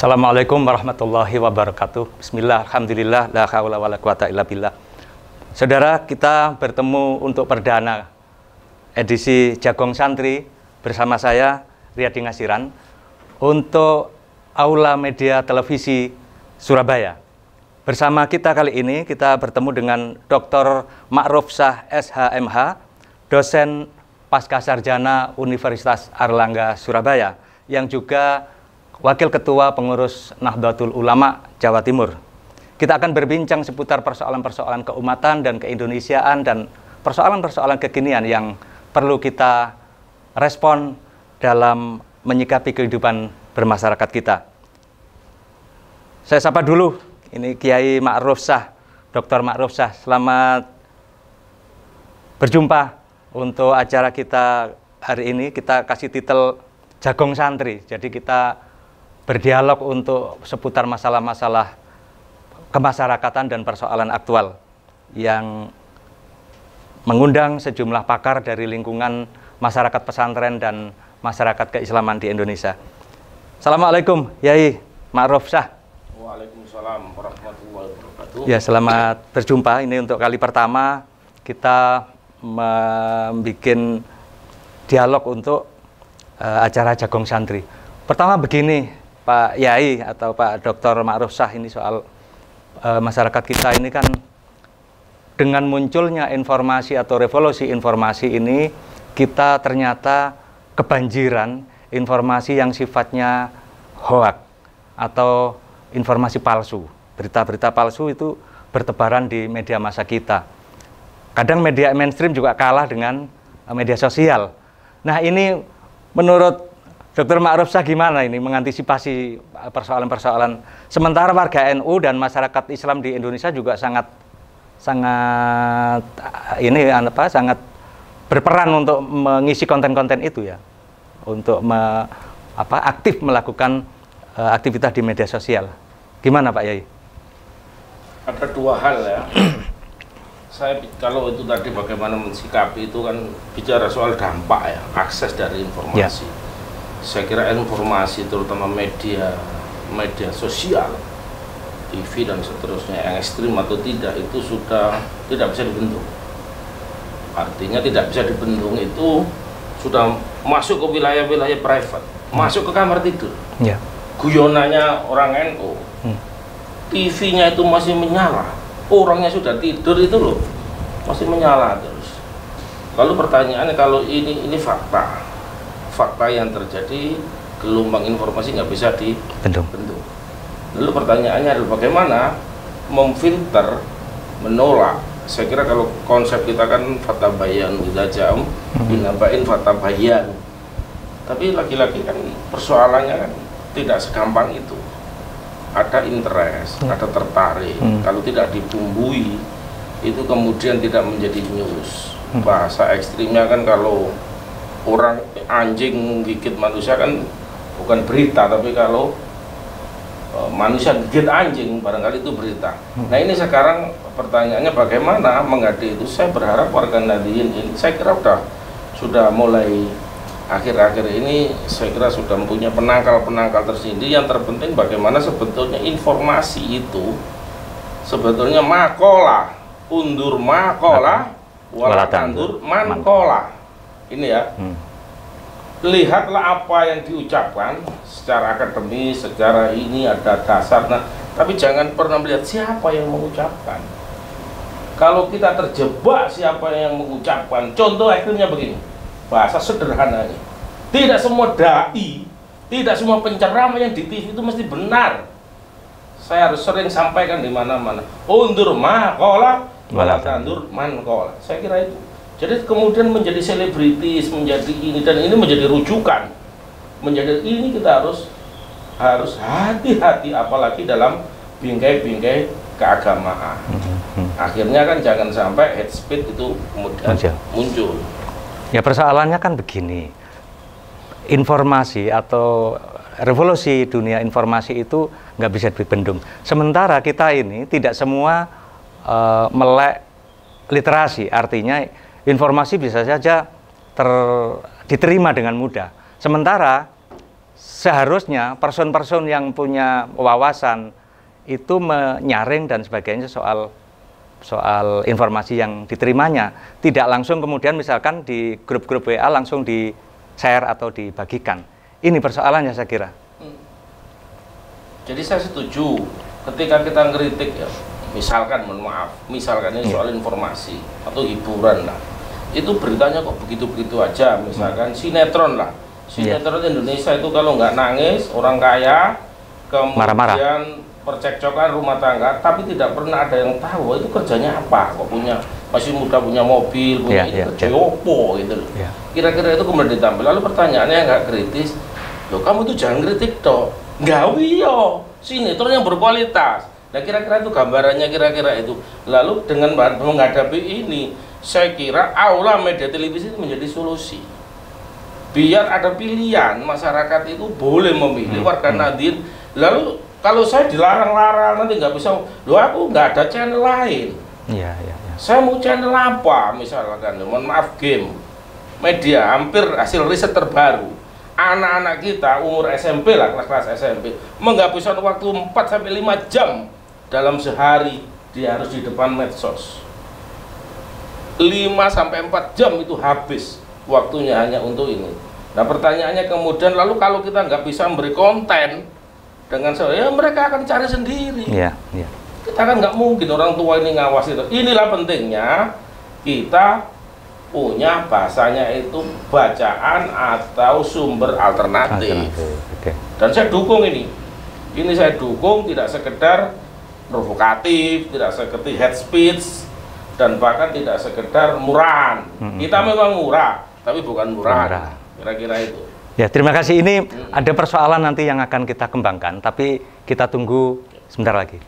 Assalamualaikum warahmatullahi wabarakatuh. Bismillah, alhamdulillah, la haula wala quwata illa billah. Saudara, kita bertemu untuk perdana edisi Jagong Santri bersama saya, Riyadi Ngasiran, untuk Aula Media Televisi Surabaya. Bersama kita kali ini, kita bertemu dengan Dr. Ma'ruf Shah, SHMH, dosen Pascasarjana Universitas Airlangga Surabaya, yang juga Wakil Ketua Pengurus Nahdlatul Ulama Jawa Timur. Kita akan berbincang seputar persoalan-persoalan keumatan dan keindonesiaan dan persoalan-persoalan kekinian yang perlu kita respon dalam menyikapi kehidupan bermasyarakat kita. Saya sapa dulu, ini Kiai Ma'ruf Shah, Dr. Ma'ruf Shah. Selamat berjumpa untuk acara kita hari ini. Kita kasih titel Jagong Santri. Jadi kita berdialog untuk seputar masalah-masalah kemasyarakatan dan persoalan aktual yang mengundang sejumlah pakar dari lingkungan masyarakat pesantren dan masyarakat keislaman di Indonesia. Assalamualaikum, Yai Ma'ruf Shah. Waalaikumsalam warahmatullahi wabarakatuh. Ya, selamat berjumpa. Ini untuk kali pertama kita membuat dialog untuk acara Jagong Santri. Pertama begini, Pak Yai atau Pak Dr. Ma'ruf Shah, ini soal masyarakat kita ini kan dengan munculnya informasi atau revolusi informasi ini, kita ternyata kebanjiran informasi yang sifatnya hoak atau informasi palsu. Berita-berita palsu itu bertebaran di media massa kita. Kadang media mainstream juga kalah dengan media sosial. Nah, ini menurut Dr. Ma'ruf Shah gimana ini mengantisipasi persoalan-persoalan, sementara warga NU dan masyarakat Islam di Indonesia juga sangat berperan untuk mengisi konten-konten itu ya, untuk aktif melakukan aktivitas di media sosial. Gimana Pak Yai? Ada dua hal ya. Saya kalau itu tadi bagaimana mensikapi itu kan bicara soal dampak ya, akses dari informasi. Ya. Saya kira informasi terutama media sosial, TV dan seterusnya yang ekstrim atau tidak itu sudah tidak bisa dibendung. Artinya tidak bisa dibendung itu sudah masuk ke wilayah-wilayah private, masuk ke kamar tidur. Ya. Guyonannya orang NU, TV-nya itu masih menyala, orangnya sudah tidur itu loh, masih menyala terus. Lalu pertanyaannya, kalau ini fakta yang terjadi, gelombang informasi nggak bisa dibendung. Lalu pertanyaannya adalah bagaimana memfilter, menolak. Saya kira kalau konsep kita kan fatabayan idza ja'um binabain fatabayan. Tapi lagi-lagi kan persoalannya kan tidak segampang itu. Ada interest, ada tertarik. Kalau tidak dibumbui, itu kemudian tidak menjadi news. Bahasa ekstrimnya kan kalau orang anjing gigit manusia kan bukan berita, tapi kalau manusia gigit anjing barangkali itu berita. Nah, ini sekarang pertanyaannya bagaimana menghadapi itu. Saya berharap warga Nahdliyin ini, saya kira sudah mulai akhir-akhir ini, saya kira sudah mempunyai penangkal tersendiri. Yang terpenting bagaimana sebetulnya informasi itu sebetulnya makola, undur makola, wala tandur mankola. Ini ya, lihatlah apa yang diucapkan secara akademis, secara ini ada dasar. Nah, tapi jangan pernah melihat siapa yang mengucapkan. Kalau kita terjebak siapa yang mengucapkan, contoh akhirnya begini, bahasa sederhananya, tidak semua dai, tidak semua penceramah yang di TV itu mesti benar. Saya harus sering sampaikan di mana-mana, undur makola, wala tandur mankola. Saya kira itu. Jadi kemudian menjadi selebritis, menjadi ini dan ini menjadi rujukan, menjadi ini kita harus hati-hati apalagi dalam bingkai-bingkai keagamaan. Akhirnya kan jangan sampai hate speech itu kemudian muncul. Ya, persoalannya kan begini, informasi atau revolusi dunia informasi itu nggak bisa dibendung. Sementara kita ini tidak semua melek literasi, artinya informasi bisa saja diterima dengan mudah. Sementara seharusnya person-person yang punya wawasan itu menyaring dan sebagainya soal informasi yang diterimanya, tidak langsung kemudian misalkan di grup-grup WA langsung di share atau dibagikan. Ini persoalannya saya kira. Jadi saya setuju ketika kita ngeritik ya, misalkan mohon maaf, misalkan ini soal informasi atau hiburan lah, itu beritanya kok begitu-begitu aja. Misalkan sinetron lah, sinetron Indonesia itu kalau nggak nangis orang kaya, kemudian marah-marah, percekcokan rumah tangga, tapi tidak pernah ada yang tahu itu kerjanya apa, kok masih muda punya mobil, punya kerja opo gitu loh. Kira-kira itu kemudian ditampil. Lalu pertanyaannya nggak kritis, loh kamu tuh jangan kritik toh, gawi yo sinetron yang berkualitas. Nah kira-kira itu gambarannya kira-kira itu. Lalu dengan menghadapi ini, saya kira aula media televisi itu menjadi solusi. Biar ada pilihan, masyarakat itu boleh memilih warga Nadien. Lalu kalau saya dilarang-larang nanti nggak bisa, loh aku nggak ada channel lain. Saya mau channel apa misalkan, mohon maaf, game, media, hampir hasil riset terbaru. Anak-anak kita umur SMP lah, kelas-kelas SMP, menghabiskan waktu 4-5 jam dalam sehari, dia harus di depan medsos. 5-4 jam itu habis waktunya hanya untuk ini. Nah pertanyaannya kemudian, lalu kalau kita nggak bisa memberi konten dengan ya mereka akan cari sendiri. Kita kan nggak mungkin orang tua ini ngawasi itu. Inilah pentingnya kita punya bahasanya itu bacaan atau sumber alternatif. Dan saya dukung ini saya dukung, tidak sekedar provokatif, tidak sekedar head speech, dan bahkan tidak sekedar murahan. Kita memang murah, tapi bukan murahan. Kira-kira itu. Ya, terima kasih. Ini ada persoalan nanti yang akan kita kembangkan, tapi kita tunggu sebentar lagi.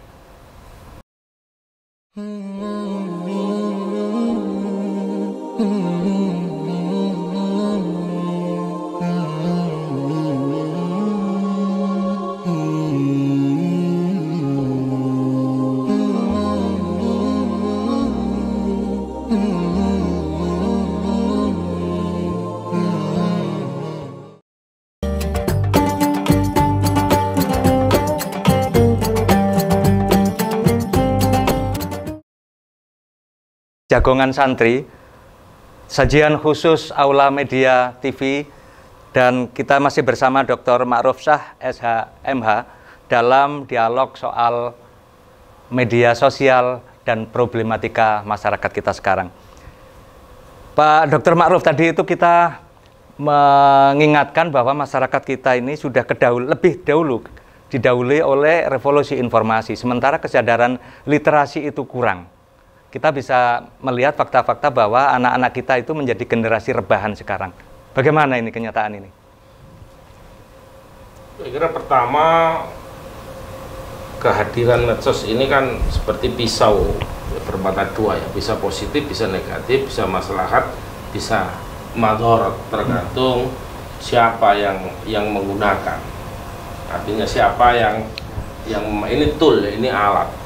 Jagongan Santri, sajian khusus Aula Media TV, dan kita masih bersama Dr. Ma'ruf Syah, SH.MH, dalam dialog soal media sosial dan problematika masyarakat kita sekarang. Pak Dr. Ma'ruf, tadi itu kita mengingatkan bahwa masyarakat kita ini sudah lebih dahulu didahului oleh revolusi informasi, sementara kesadaran literasi itu kurang. Kita bisa melihat fakta-fakta bahwa anak-anak kita itu menjadi generasi rebahan sekarang. Bagaimana ini kenyataan ini? Saya kira pertama, kehadiran medsos ini kan seperti pisau bermata dua ya, bisa positif, bisa negatif, bisa maslahat, bisa madharat, tergantung siapa yang menggunakan. Artinya siapa yang ini tool, ini alat.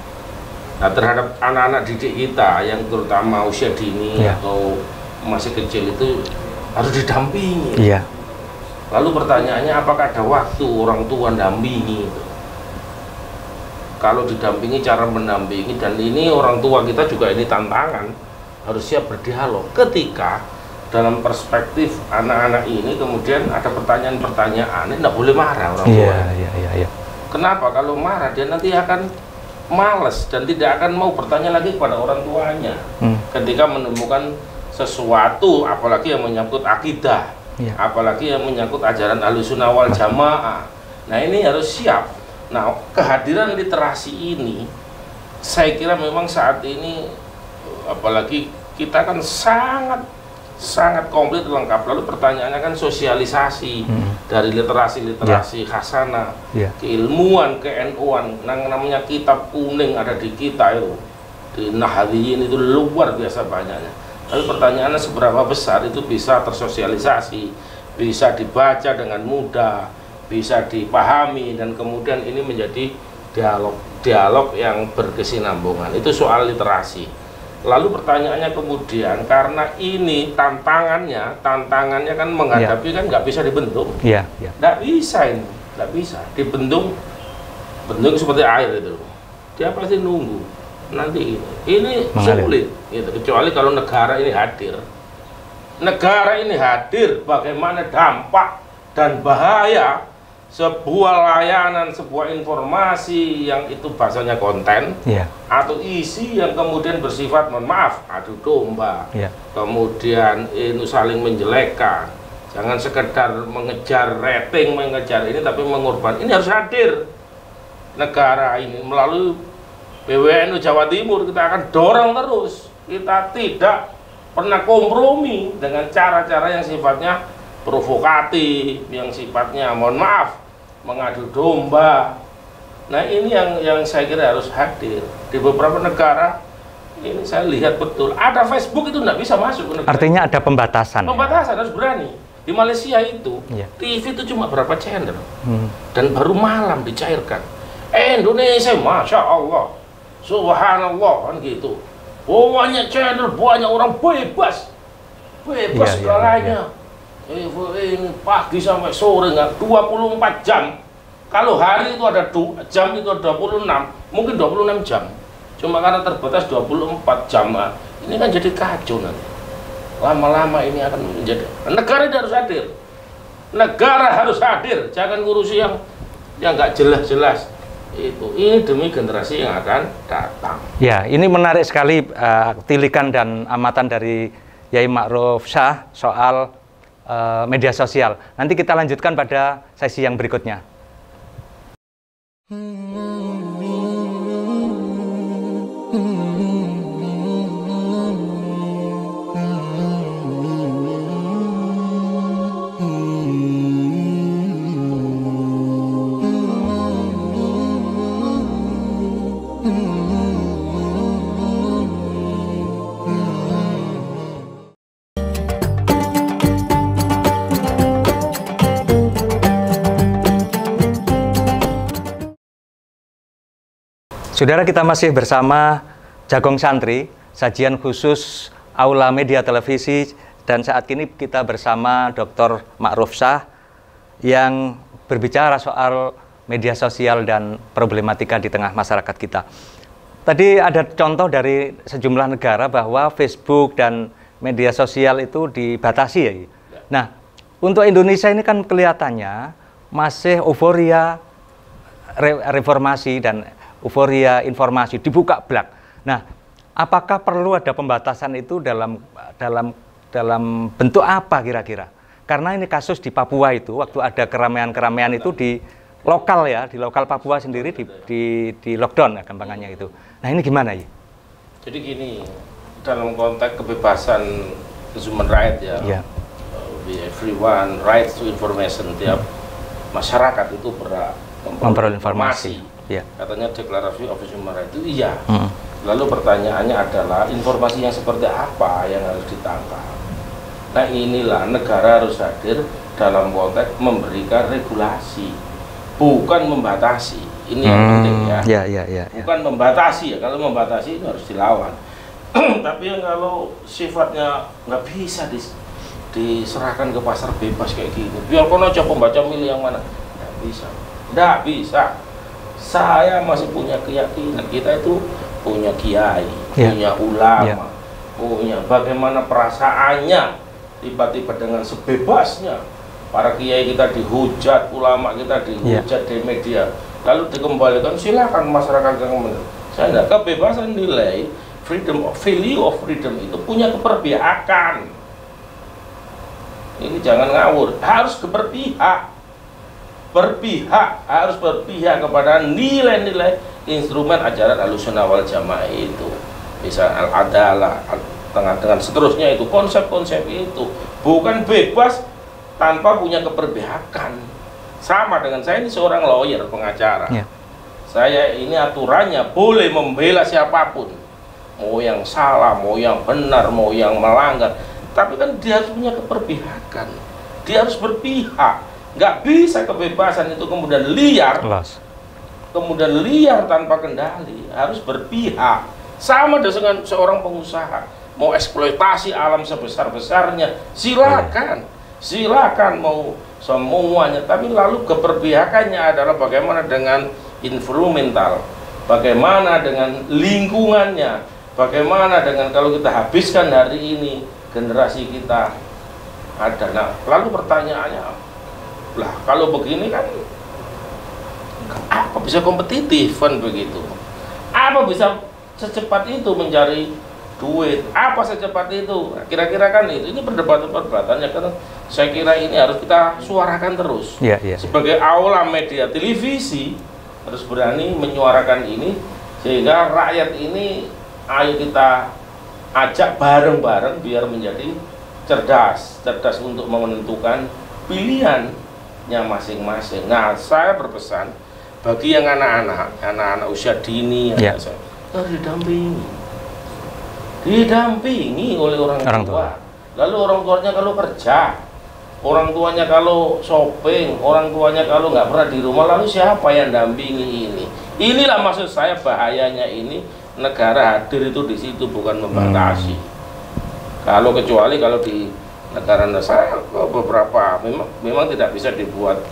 Nah terhadap anak-anak didik kita yang terutama usia dini atau masih kecil itu harus didampingi. Lalu pertanyaannya, apakah ada waktu orang tua mendampingi itu? Kalau didampingi, cara mendampingi, dan ini orang tua kita juga ini tantangan, harus siap berdialog. Ketika dalam perspektif anak-anak ini kemudian ada pertanyaan-pertanyaan, ini tidak boleh marah orang tua. Kenapa? Kalau marah dia nanti akan males dan tidak akan mau bertanya lagi kepada orang tuanya ketika menemukan sesuatu, apalagi yang menyangkut akidah, apalagi yang menyangkut ajaran Ahlussunnah wal Jamaah. Nah ini harus siap. Nah kehadiran literasi ini saya kira memang saat ini, apalagi kita kan sangat komplit lengkap. Lalu pertanyaannya kan sosialisasi dari literasi khasanah, keilmuan, ke-NU-an, namanya kitab kuning ada di kita itu, di Nahdiyin itu luar biasa banyaknya. Lalu pertanyaannya seberapa besar itu bisa tersosialisasi, bisa dibaca dengan mudah, bisa dipahami, dan kemudian ini menjadi dialog yang berkesinambungan. Itu soal literasi. Lalu pertanyaannya kemudian, karena ini tantangannya kan menghadapi kan nggak bisa dibendung. Nggak bisa ini, nggak bisa dibendung. Bendung seperti air itu, dia pasti nunggu nanti ini sulit, gitu. Kecuali kalau negara ini hadir. Negara ini hadir, bagaimana dampak dan bahaya sebuah layanan, sebuah informasi yang itu bahasanya konten atau isi yang kemudian bersifat, mohon maaf, adu domba, kemudian ini saling menjelekkan, jangan sekedar mengejar rating, mengejar ini, tapi mengorbankan. Ini harus hadir negara ini melalui PWNU Jawa Timur. Kita akan dorong terus, kita tidak pernah kompromi dengan cara-cara yang sifatnya provokatif, yang sifatnya, mohon maaf, mengadu domba. Nah ini yang saya kira harus hadir. Di beberapa negara ini saya lihat betul, ada Facebook itu nggak bisa masuk ke negara. Artinya ada pembatasan. Pembatasan harus berani. Di Malaysia itu TV itu cuma berapa channel, dan baru malam dicairkan. Indonesia, masya Allah, subhanallah, kan gitu. Banyak channel, banyak orang bebas segalanya. Ini pagi sampai sore, nggak 24 jam. Kalau hari itu ada jam itu 26, mungkin 26 jam. Cuma karena terbatas 24 jam, ini kan jadi kacau nanti. Lama-lama ini akan menjadi, negara harus hadir. Negara harus hadir, jangan ngurusi yang nggak jelas-jelas. Ini demi generasi yang akan datang. Ya, ini menarik sekali tilikan dan amatan dari Yai Ma'ruf Syah soal media sosial. Nanti kita lanjutkan pada sesi yang berikutnya. Saudara, kita masih bersama Jagong Santri, sajian khusus Aula Media Televisi, dan saat ini kita bersama Dr. Ma'ruf Syah yang berbicara soal media sosial dan problematika di tengah masyarakat kita. Tadi ada contoh dari sejumlah negara bahwa Facebook dan media sosial itu dibatasi ya. Nah, untuk Indonesia ini kan kelihatannya masih euforia reformasi dan euforia informasi dibuka blak. Nah, apakah perlu ada pembatasan itu dalam bentuk apa kira-kira? Karena ini kasus di Papua itu, waktu ada keramaian-keramaian itu di lokal ya, di lokal Papua sendiri di lockdown ya gampangannya itu. Nah, ini gimana ya? Jadi gini, dalam konteks kebebasan human right ya, everyone rights to information, tiap masyarakat itu berhak memperoleh informasi. Katanya deklarasi of human rights itu iya. Lalu pertanyaannya adalah informasi yang seperti apa yang harus ditangkap. Nah inilah negara harus hadir dalam konteks memberikan regulasi, bukan membatasi. Ini yang penting ya. Bukan membatasi ya. Kalau membatasi itu harus dilawan. Tapi yang kalau sifatnya nggak bisa diserahkan ke pasar bebas kayak gitu. Biarpun aja pembaca milih yang mana. Nggak bisa. Nggak bisa. Saya masih punya keyakinan kita itu punya kiai, punya ulama, punya bagaimana perasaannya tiba-tiba dengan sebebasnya para kiai kita dihujat, ulama kita dihujat di media, lalu dikembalikan silakan masyarakat yang saya enggak, kebebasan nilai, freedom of value of freedom itu punya keperpihakan. Ini jangan ngawur, harus berpihak harus berpihak kepada nilai-nilai instrumen ajaran Ahlussunnah wal Jamaah itu, misalnya al-adalah dengan seterusnya, itu konsep-konsep itu bukan bebas tanpa punya keperpihakan. Sama dengan saya ini seorang lawyer, pengacara, saya ini aturannya boleh membela siapapun, mau yang salah, mau yang benar, mau yang melanggar, tapi kan dia harus punya keperpihakan, dia harus berpihak. Nggak bisa kebebasan itu kemudian liar, kemudian liar tanpa kendali. Harus berpihak, Sama dengan seorang pengusaha mau eksploitasi alam sebesar-besarnya, silakan, silakan mau semuanya. Tapi lalu keberpihakannya adalah bagaimana dengan environmental, bagaimana dengan lingkungannya, bagaimana dengan kalau kita habiskan hari ini generasi kita ada. Nah, lalu pertanyaannya, lah kalau begini kan apa bisa kompetitif kan begitu? Apa bisa secepat itu mencari duit? Apa secepat itu? Nah, kira-kira kan itu. Ini perdebatan-perdebatannya kan saya kira ini harus kita suarakan terus. Sebagai aula media televisi harus berani menyuarakan ini sehingga rakyat ini ayo kita ajak bareng-bareng biar menjadi cerdas untuk menentukan pilihannya masing-masing. Nah, saya berpesan bagi yang anak-anak usia dini, harus didampingi oleh orang tua. Lalu orang tuanya kalau kerja, orang tuanya kalau shopping, orang tuanya kalau nggak pernah di rumah, lalu siapa yang dampingi ini? Inilah maksud saya bahayanya ini, negara hadir itu di situ bukan membatasi. Kalau kecuali kalau di negara saya beberapa memang tidak bisa dibuat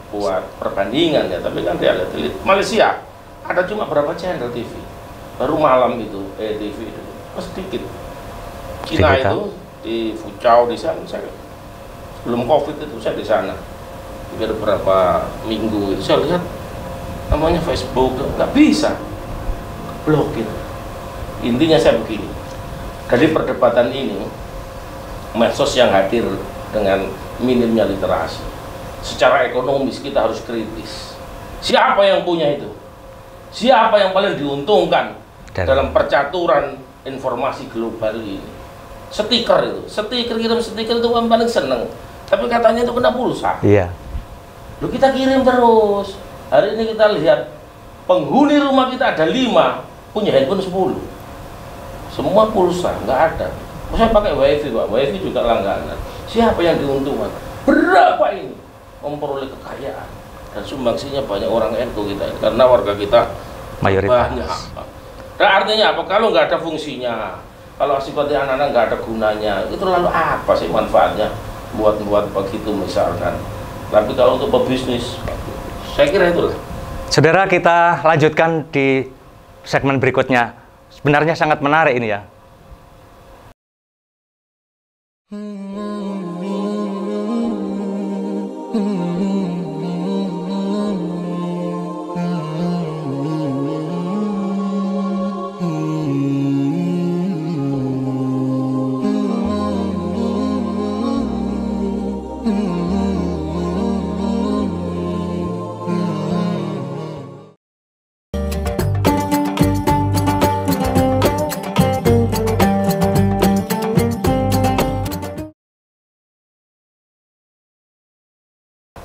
buat perbandingan ya, tapi kan dia lihat Malaysia ada cuma berapa channel TV baru malam itu TV itu sedikit. Cina itu di Fuchao di sana, saya sebelum COVID itu saya di sana beberapa minggu itu saya lihat namanya Facebook nggak bisa blokir. Intinya saya begini, dari perdebatan ini medsos yang hadir dengan minimnya literasi secara ekonomis kita harus kritis. Siapa yang punya itu? Siapa yang paling diuntungkan dalam percaturan informasi global ini? Stiker kirim stiker itu kan paling seneng. Tapi katanya itu kena pulsa. Lu kita kirim terus. Hari ini kita lihat penghuni rumah kita ada 5, punya handphone 10. Semua pulsa, nggak ada. Saya pakai wifi Pak, wifi juga langganan. Siapa yang diuntungkan? Berapa ini? Memperoleh kekayaan dan sumbangsinya banyak orang NU kita karena warga kita mayoritas banyak. Nah, artinya apa? Kalau nggak ada fungsinya, kalau sifatnya anak-anak nggak ada gunanya, itu lalu apa sih manfaatnya buat begitu misalkan? Tapi kalau untuk pebisnis, saya kira itulah. Saudara, kita lanjutkan di segmen berikutnya. Sebenarnya sangat menarik ini ya.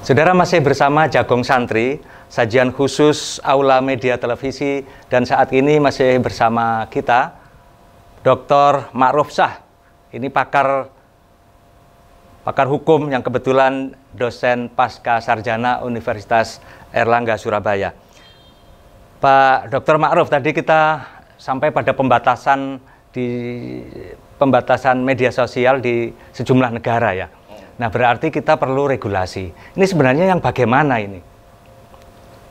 Saudara, masih bersama Jagong Santri, sajian khusus Aula Media Televisi, dan saat ini masih bersama kita Dr. Ma'ruf Shah. Ini pakar hukum yang kebetulan dosen pasca sarjana Universitas Airlangga Surabaya. Pak Dr. Ma'ruf, tadi kita sampai pada pembatasan media sosial di sejumlah negara ya. Nah, berarti kita perlu regulasi. Ini sebenarnya yang bagaimana ini?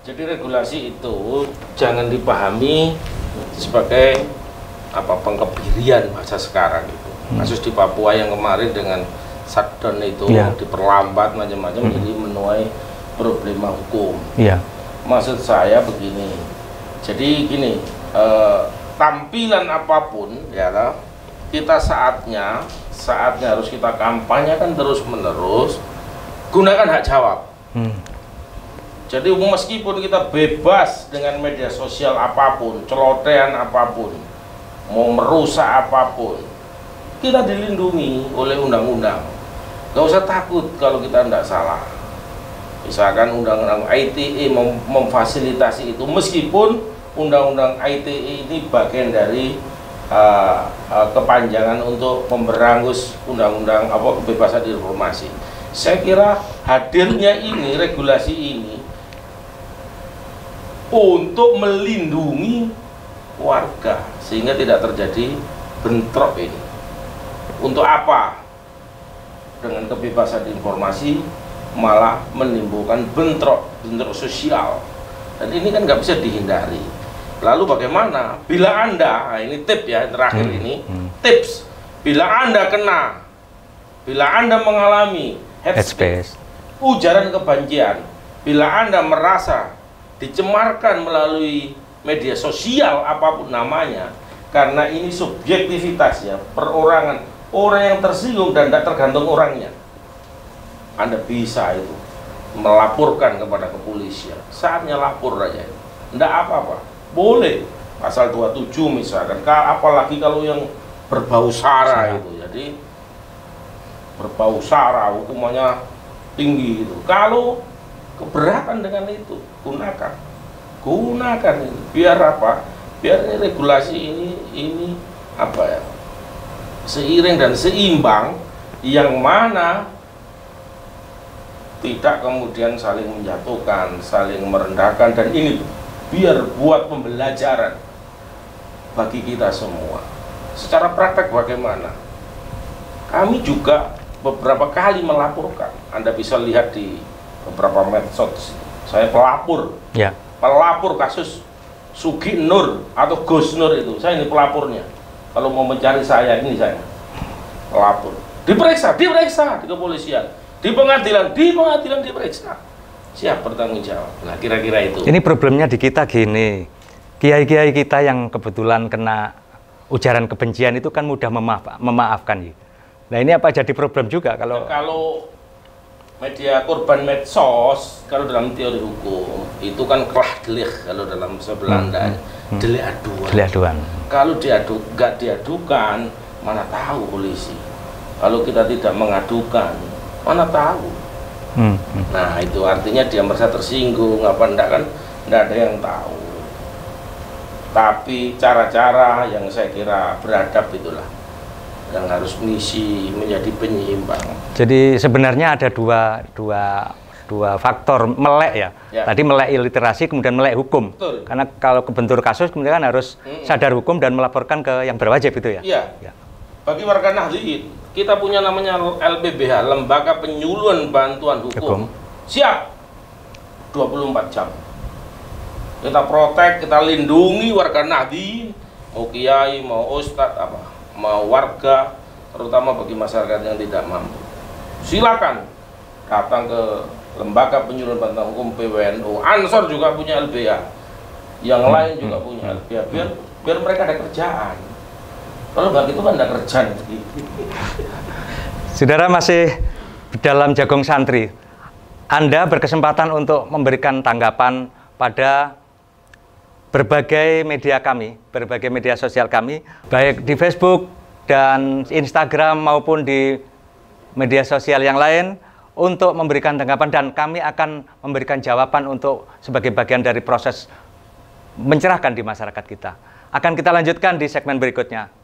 Jadi regulasi itu jangan dipahami sebagai pengkebirian bahasa sekarang itu. Kasus di Papua yang kemarin dengan shutdown itu diperlambat macam-macam jadi menuai problema hukum. Maksud saya begini. Jadi gini, tampilan apapun ya kita saatnya harus kita kampanyekan terus-menerus, gunakan hak jawab. Jadi meskipun kita bebas dengan media sosial apapun, celotehan apapun, mau merusak apapun, kita dilindungi oleh undang-undang. Gak usah takut kalau kita tidak salah. Misalkan undang-undang ITE memfasilitasi itu, meskipun undang-undang ITE ini bagian dari kepanjangan untuk memberangus undang-undang kebebasan informasi. Saya kira hadirnya ini, regulasi ini untuk melindungi warga sehingga tidak terjadi bentrok ini. Untuk apa? Dengan kebebasan informasi malah menimbulkan bentrok sosial, dan ini kan nggak bisa dihindari. Lalu bagaimana bila Anda, nah ini tip ya terakhir ini, tips, bila Anda kena, bila Anda mengalami hate speech, ujaran kebencian, bila Anda merasa dicemarkan melalui media sosial apapun namanya, karena ini subjektivitas ya, perorangan, orang yang tersinggung dan tidak tergantung orangnya, Anda bisa itu melaporkan kepada kepolisian. Saatnya lapor aja, tidak apa-apa, boleh pasal 27 misalkan, apalagi kalau yang berbau sara itu, jadi berbau sara hukumannya tinggi itu. Kalau keberatan dengan itu, gunakan ini. Biar apa? Biar ini regulasi ini apa ya, seiring dan seimbang, yang mana tidak kemudian saling menjatuhkan, saling merendahkan, dan ini biar buat pembelajaran bagi kita semua. Secara praktek bagaimana? Kami juga beberapa kali melaporkan. Anda bisa lihat di beberapa medsos. Saya pelapor, ya, pelapor kasus Sugi Nur atau Gus Nur itu. Saya ini pelapornya. Kalau mau mencari saya, ini saya pelapor. Diperiksa di kepolisian, di pengadilan diperiksa. Siap bertanggung jawab. Nah, kira-kira itu. Ini problemnya di kita gini, kiai-kiai kita yang kebetulan kena ujaran kebencian itu kan mudah memaafkan. Nah, ini apa jadi problem juga kalau media korban medsos, kalau dalam teori hukum itu kan klachtlich, kalau dalam bahasa Belanda delik aduan. Kalau nggak diadukan, mana tahu polisi. Kalau kita tidak mengadukan, mana tahu. Nah, itu artinya dia merasa tersinggung apa enggak, kan enggak ada yang tahu. Tapi cara-cara yang saya kira beradab itulah yang harus mengisi, menjadi penyeimbang. Jadi sebenarnya ada dua faktor melek ya. Tadi melek literasi, kemudian melek hukum. Betul. Karena kalau kebentur kasus kemudian kan harus sadar hukum dan melaporkan ke yang berwajib itu ya. Iya. Ya. Bagi warga Nahdliyin, kita punya namanya LPBH, Lembaga Penyuluhan Bantuan Hukum. Siap 24 jam. Kita protek, kita lindungi warga Nahdliyin, mau kiai, mau ustadz, mau warga, terutama bagi masyarakat yang tidak mampu. Silakan datang ke Lembaga Penyuluhan Bantuan Hukum PWNU. Ansor juga punya LBH, yang lain juga punya LBH, biar mereka ada kerjaan. Kalau nggak gitu kan ada kerjaan. Saudara masih dalam Jagong Santri, Anda berkesempatan untuk memberikan tanggapan pada berbagai media kami, berbagai media sosial kami, baik di Facebook dan Instagram maupun di media sosial yang lain, untuk memberikan tanggapan, dan kami akan memberikan jawaban untuk sebagai bagian dari proses mencerahkan di masyarakat kita. Akan kita lanjutkan di segmen berikutnya.